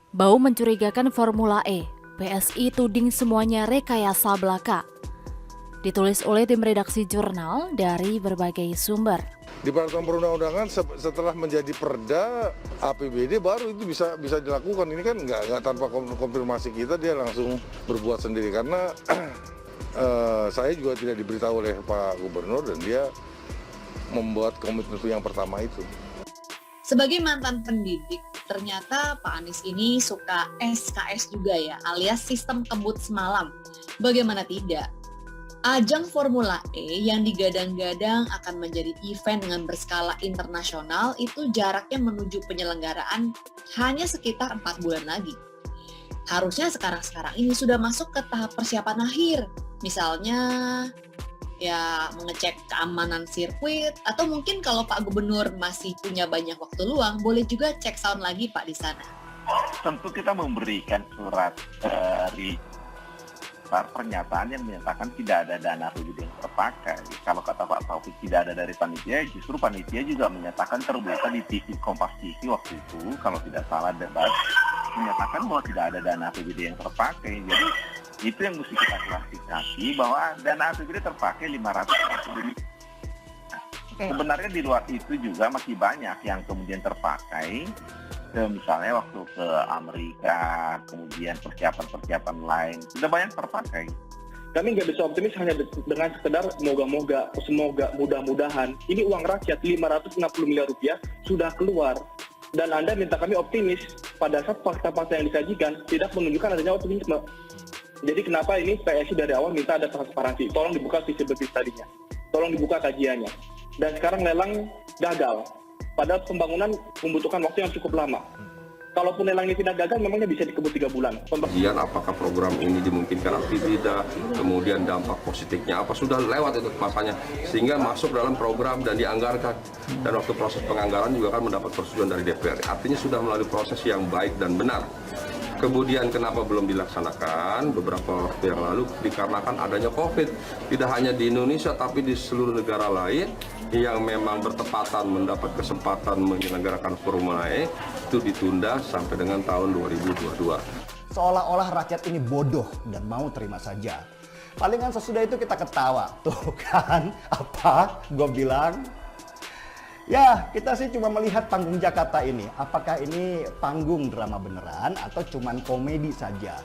Bau mencurigakan Formula E, PSI tuding semuanya rekayasa belaka. Ditulis oleh tim redaksi jurnal dari berbagai sumber. Di peraturan perundang-undangan setelah menjadi perda APBD baru itu bisa dilakukan. Ini kan nggak tanpa konfirmasi kita dia langsung berbuat sendiri karena saya juga tidak diberitahu oleh Pak Gubernur dan dia membuat komitmen yang pertama itu. Sebagai mantan pendidik, ternyata Pak Anies ini suka SKS juga ya, alias sistem kebut semalam. Bagaimana tidak? Ajang Formula E yang digadang-gadang akan menjadi event dengan berskala internasional itu jaraknya menuju penyelenggaraan hanya sekitar 4 bulan lagi. Harusnya sekarang-sekarang ini sudah masuk ke tahap persiapan akhir. Misalnya ya mengecek keamanan sirkuit, atau mungkin kalau Pak Gubernur masih punya banyak waktu luang, boleh juga cek sound lagi Pak di sana. Tentu kita memberikan surat dari pernyataan yang menyatakan tidak ada dana APBD yang terpakai. Kalau kata Pak Taufik tidak ada dari panitia, justru panitia juga menyatakan terbuka di TV Kompas TV waktu itu, kalau tidak salah debat, menyatakan bahwa tidak ada dana APBD yang terpakai. Jadi itu yang mesti kita klasifikasi bahwa dana APBD terpakai 500 miliar. Sebenarnya di luar itu juga masih banyak yang kemudian terpakai. Misalnya waktu ke Amerika, kemudian persiapan-persiapan lain, sudah banyak terpakai. Kami nggak bisa optimis hanya dengan sekedar semoga, mudah-mudahan. Ini uang rakyat 560 miliar rupiah sudah keluar. Dan Anda minta kami optimis pada saat fakta-fakta yang disajikan tidak menunjukkan adanya optimisme. Jadi kenapa ini PSI dari awal minta ada transparansi? Tolong dibuka visibility tadinya, tolong dibuka kajiannya. Dan sekarang lelang gagal. Padahal pembangunan membutuhkan waktu yang cukup lama. Kalaupun lelang ini tidak gagal, memangnya bisa dikebut 3 bulan. Kemudian apakah program ini dimungkinkan atau tidak, kemudian dampak positifnya apa, sudah lewat itu masanya. Sehingga masuk dalam program dan dianggarkan. Dan waktu proses penganggaran juga kan mendapat persetujuan dari DPR. Artinya sudah melalui proses yang baik dan benar. Kemudian kenapa belum dilaksanakan beberapa waktu yang lalu? Dikarenakan adanya COVID. Tidak hanya di Indonesia tapi di seluruh negara lain yang memang bertepatan mendapat kesempatan menyelenggarakan Formula E itu ditunda sampai dengan tahun 2022. Seolah-olah rakyat ini bodoh dan mau terima saja. Palingan sesudah itu kita ketawa. Tuh kan, apa gue bilang? Ya, kita sih cuma melihat panggung Jakarta ini. Apakah ini panggung drama beneran atau cuman komedi saja?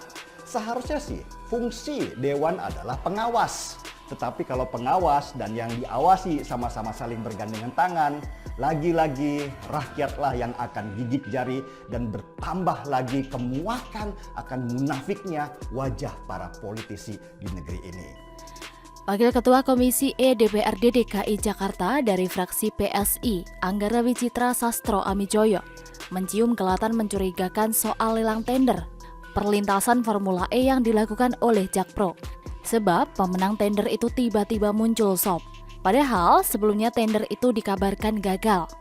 Seharusnya sih fungsi dewan adalah pengawas. Tetapi kalau pengawas dan yang diawasi sama-sama saling bergandengan tangan, lagi-lagi rakyatlah yang akan gigit jari dan bertambah lagi kemuakan akan munafiknya wajah para politisi di negeri ini. Wakil Ketua Komisi E DPRD DKI Jakarta dari fraksi PSI, Anggara Wicitra Sastro Amijoyo, mencium kelatan mencurigakan soal lelang tender perlintasan Formula E yang dilakukan oleh Jakpro. Sebab pemenang tender itu tiba-tiba muncul sob. Padahal sebelumnya tender itu dikabarkan gagal.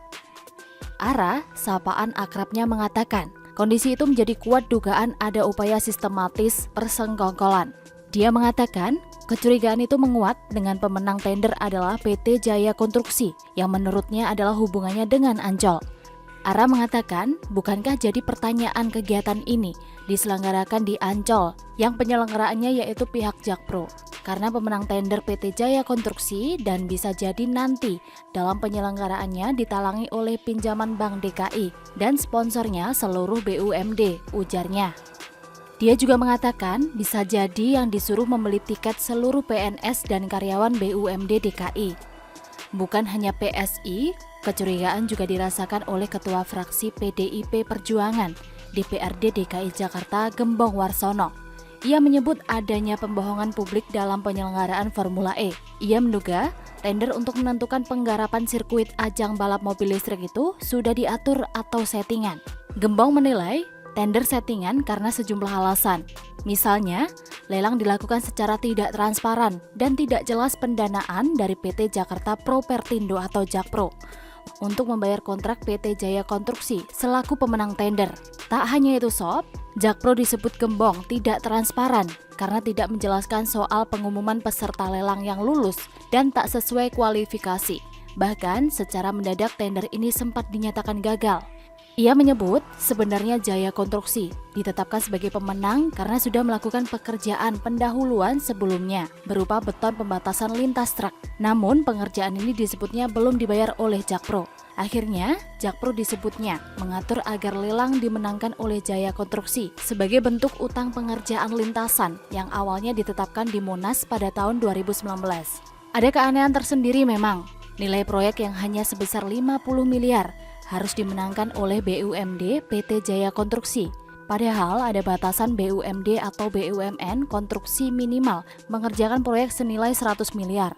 Ara, sapaan akrabnya mengatakan, kondisi itu menjadi kuat dugaan ada upaya sistematis persengkongkolan. Dia mengatakan, kecurigaan itu menguat dengan pemenang tender adalah PT Jaya Konstruksi yang menurutnya adalah hubungannya dengan Ancol. Ara mengatakan, bukankah jadi pertanyaan kegiatan ini diselenggarakan di Ancol yang penyelenggaraannya yaitu pihak Jakpro karena pemenang tender PT Jaya Konstruksi dan bisa jadi nanti dalam penyelenggaraannya ditalangi oleh pinjaman Bank DKI dan sponsornya seluruh BUMD, ujarnya. Dia juga mengatakan bisa jadi yang disuruh membeli tiket seluruh PNS dan karyawan BUMD DKI. Bukan hanya PSI, kecurigaan juga dirasakan oleh Ketua Fraksi PDIP Perjuangan DPRD DKI Jakarta Gembong Warsono. Ia menyebut adanya pembohongan publik dalam penyelenggaraan Formula E. Ia menduga tender untuk menentukan penggarapan sirkuit ajang balap mobil listrik itu sudah diatur atau settingan. Gembong menilai tender settingan karena sejumlah alasan. Misalnya, lelang dilakukan secara tidak transparan dan tidak jelas pendanaan dari PT Jakarta Propertindo atau Jakpro untuk membayar kontrak PT Jaya Konstruksi selaku pemenang tender. Tak hanya itu sob, Jakpro disebut Gembong tidak transparan karena tidak menjelaskan soal pengumuman peserta lelang yang lulus dan tak sesuai kualifikasi. Bahkan secara mendadak tender ini sempat dinyatakan gagal. Ia menyebut sebenarnya Jaya Konstruksi ditetapkan sebagai pemenang karena sudah melakukan pekerjaan pendahuluan sebelumnya berupa beton pembatasan lintas truk. Namun pengerjaan ini disebutnya belum dibayar oleh Jakpro. Akhirnya, Jakpro disebutnya mengatur agar lelang dimenangkan oleh Jaya Konstruksi sebagai bentuk utang pengerjaan lintasan yang awalnya ditetapkan di Monas pada tahun 2019. Ada keanehan tersendiri memang. Nilai proyek yang hanya sebesar 50 miliar harus dimenangkan oleh BUMD PT Jaya Konstruksi. Padahal ada batasan BUMD atau BUMN konstruksi minimal mengerjakan proyek senilai 100 miliar.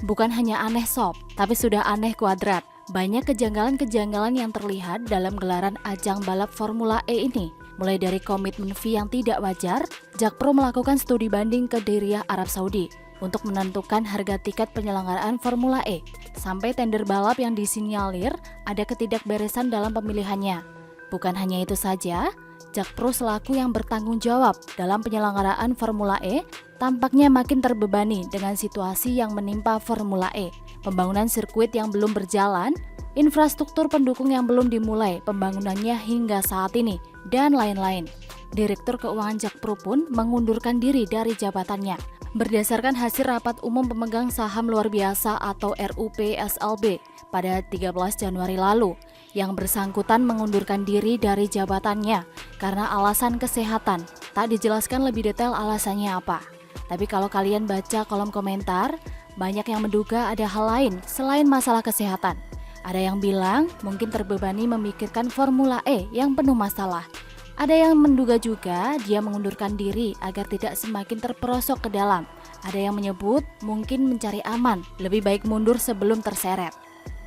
Bukan hanya aneh sob, tapi sudah aneh kuadrat. Banyak kejanggalan-kejanggalan yang terlihat dalam gelaran ajang balap Formula E ini. Mulai dari komitmen fee yang tidak wajar, Jakpro melakukan studi banding ke Diriyah Arab Saudi untuk menentukan harga tiket penyelenggaraan Formula E, sampai tender balap yang disinyalir ada ketidakberesan dalam pemilihannya. Bukan hanya itu saja, Jakpro selaku yang bertanggung jawab dalam penyelenggaraan Formula E tampaknya makin terbebani dengan situasi yang menimpa Formula E. Pembangunan sirkuit yang belum berjalan, infrastruktur pendukung yang belum dimulai pembangunannya hingga saat ini, dan lain-lain. Direktur Keuangan Jakpro pun mengundurkan diri dari jabatannya. Berdasarkan hasil rapat umum pemegang saham luar biasa atau RUPSLB pada 13 Januari lalu, yang bersangkutan mengundurkan diri dari jabatannya karena alasan kesehatan. Tak dijelaskan lebih detail alasannya apa. Tapi kalau kalian baca kolom komentar, banyak yang menduga ada hal lain selain masalah kesehatan. Ada yang bilang mungkin terbebani memikirkan Formula E yang penuh masalah. Ada yang menduga juga dia mengundurkan diri agar tidak semakin terperosok ke dalam. Ada yang menyebut mungkin mencari aman, lebih baik mundur sebelum terseret.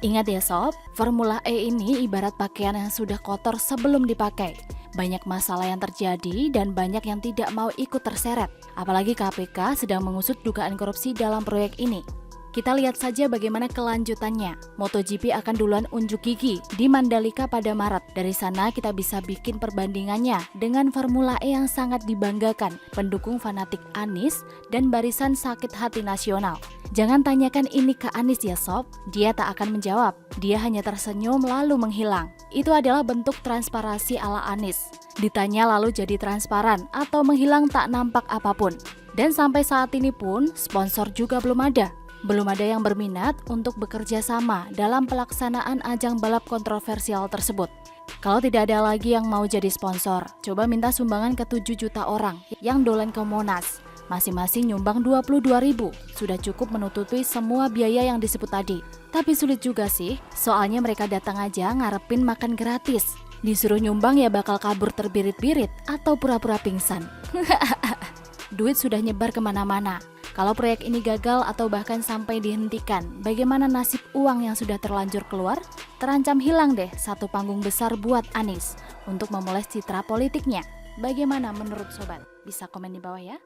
Ingat ya sob, Formula E ini ibarat pakaian yang sudah kotor sebelum dipakai. Banyak masalah yang terjadi dan banyak yang tidak mau ikut terseret. Apalagi KPK sedang mengusut dugaan korupsi dalam proyek ini. Kita lihat saja bagaimana kelanjutannya. MotoGP akan duluan unjuk gigi di Mandalika pada Maret. Dari sana kita bisa bikin perbandingannya dengan Formula E yang sangat dibanggakan pendukung fanatik Anies dan barisan sakit hati nasional. Jangan tanyakan ini ke Anies ya sob, dia tak akan menjawab. Dia hanya tersenyum lalu menghilang. Itu adalah bentuk transparasi ala Anies. Ditanya lalu jadi transparan atau menghilang tak nampak apapun. Dan sampai saat ini pun sponsor juga belum ada. Belum ada yang berminat untuk bekerja sama dalam pelaksanaan ajang balap kontroversial tersebut. Kalau tidak ada lagi yang mau jadi sponsor, coba minta sumbangan ke 7 juta orang yang dolan ke Monas. Masing-masing nyumbang 22.000, sudah cukup menutupi semua biaya yang disebut tadi. Tapi sulit juga sih, soalnya mereka datang aja ngarepin makan gratis. Disuruh nyumbang ya bakal kabur terbirit-birit atau pura-pura pingsan. Duit sudah nyebar kemana-mana. Kalau proyek ini gagal atau bahkan sampai dihentikan, bagaimana nasib uang yang sudah terlanjur keluar? Terancam hilang deh satu panggung besar buat Anies untuk memoles citra politiknya. Bagaimana menurut sobat? Bisa komen di bawah ya.